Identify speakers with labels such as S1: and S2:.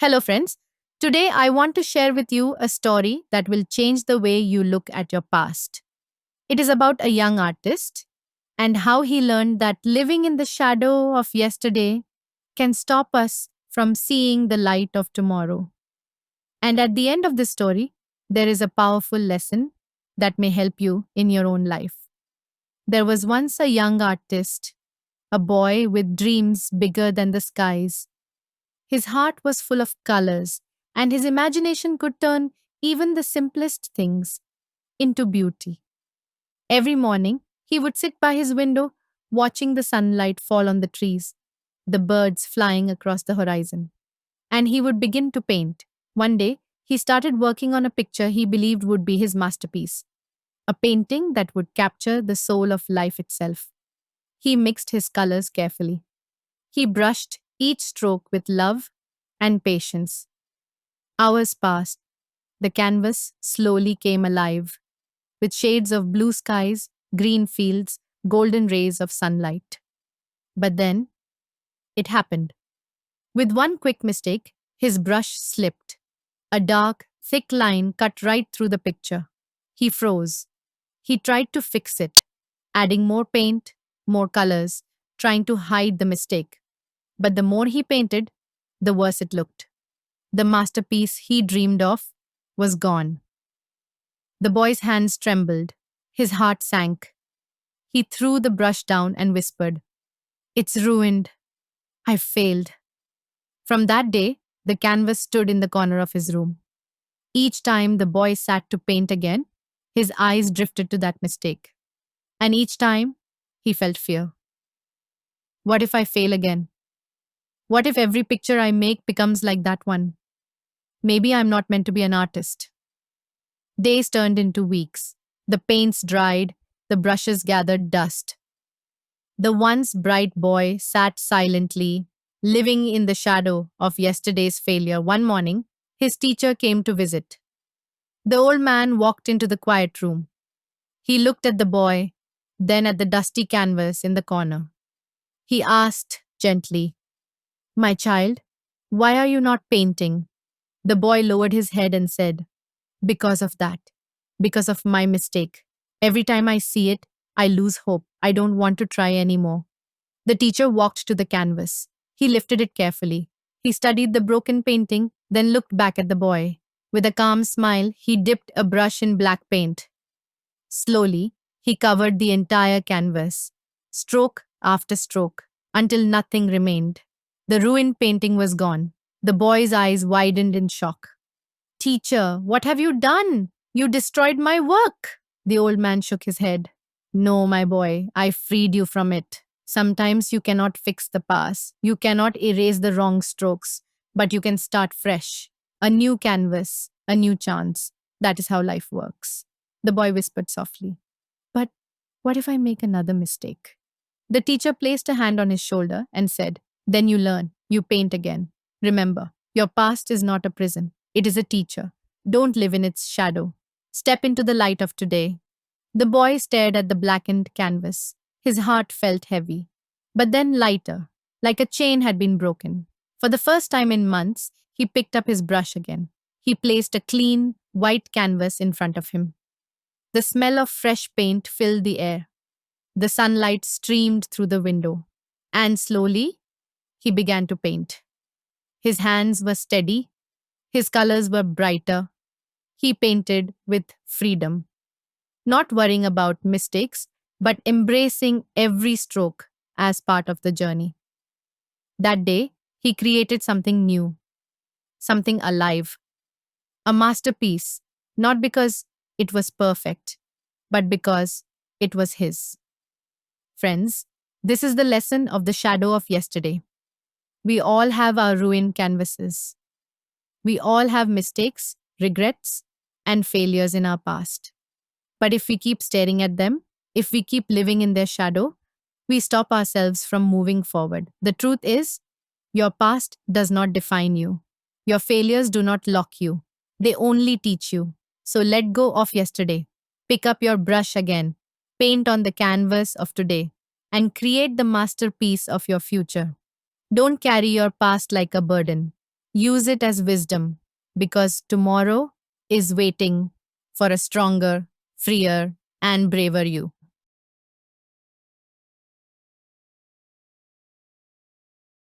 S1: Hello, friends. Today, I want to share with you a story that will change the way you look at your past. It is about a young artist and how he learned that living in the shadow of yesterday can stop us from seeing the light of tomorrow. And at the end of this story, there is a powerful lesson that may help you in your own life. There was once a young artist, a boy with dreams bigger than the skies. His heart was full of colors, and his imagination could turn even the simplest things into beauty. Every morning, he would sit by his window, watching the sunlight fall on the trees, the birds flying across the horizon, and he would begin to paint. One day, he started working on a picture he believed would be his masterpiece, a painting that would capture the soul of life itself. He mixed his colors carefully. He brushed each stroke with love and patience. Hours passed. The canvas slowly came alive, with shades of blue skies, green fields, golden rays of sunlight. But then, it happened. With one quick mistake, his brush slipped. A dark, thick line cut right through the picture. He froze. He tried to fix it, adding more paint, more colors, trying to hide the mistake. But the more he painted, the worse it looked. The masterpiece he dreamed of was gone. The boy's hands trembled. His heart sank. He threw the brush down and whispered, "It's ruined. I failed." From that day, the canvas stood in the corner of his room. Each time the boy sat to paint again, his eyes drifted to that mistake. And each time, he felt fear. What if I fail again? What if every picture I make becomes like that one? Maybe I'm not meant to be an artist. Days turned into weeks. The paints dried, the brushes gathered dust. The once bright boy sat silently, living in the shadow of yesterday's failure. One morning, his teacher came to visit. The old man walked into the quiet room. He looked at the boy, then at the dusty canvas in the corner. He asked gently, "My child, why are you not painting?" The boy lowered his head and said, "Because of that. Because of my mistake. Every time I see it, I lose hope. I don't want to try anymore." The teacher walked to the canvas. He lifted it carefully. He studied the broken painting, then looked back at the boy. With a calm smile, he dipped a brush in black paint. Slowly, he covered the entire canvas, stroke after stroke, until nothing remained. The ruined painting was gone. The boy's eyes widened in shock. "Teacher, what have you done? You destroyed my work." The old man shook his head. "No, my boy, I freed you from it. Sometimes you cannot fix the past. You cannot erase the wrong strokes, but you can start fresh. A new canvas, a new chance. That is how life works." The boy whispered softly, "But what if I make another mistake?" The teacher placed a hand on his shoulder and said, "Then you learn. You paint again. Remember, your past is not a prison. It is a teacher. Don't live in its shadow. Step into the light of today." The boy stared at the blackened canvas. His heart felt heavy, but then lighter, like a chain had been broken. For the first time in months, he picked up his brush again. He placed a clean, white canvas in front of him. The smell of fresh paint filled the air. The sunlight streamed through the window. And slowly, he began to paint. His hands were steady. His colors were brighter. He painted with freedom, not worrying about mistakes, but embracing every stroke as part of the journey. That day, he created something new, something alive, a masterpiece, not because it was perfect, but because it was his. Friends, this is the lesson of the shadow of yesterday. We all have our ruined canvases. We all have mistakes, regrets, and failures in our past. But if we keep staring at them, if we keep living in their shadow, we stop ourselves from moving forward. The truth is, your past does not define you. Your failures do not lock you. They only teach you. So let go of yesterday. Pick up your brush again. Paint on the canvas of today and create the masterpiece of your future. Don't carry your past like a burden. Use it as wisdom because tomorrow is waiting for a stronger, freer, and braver you.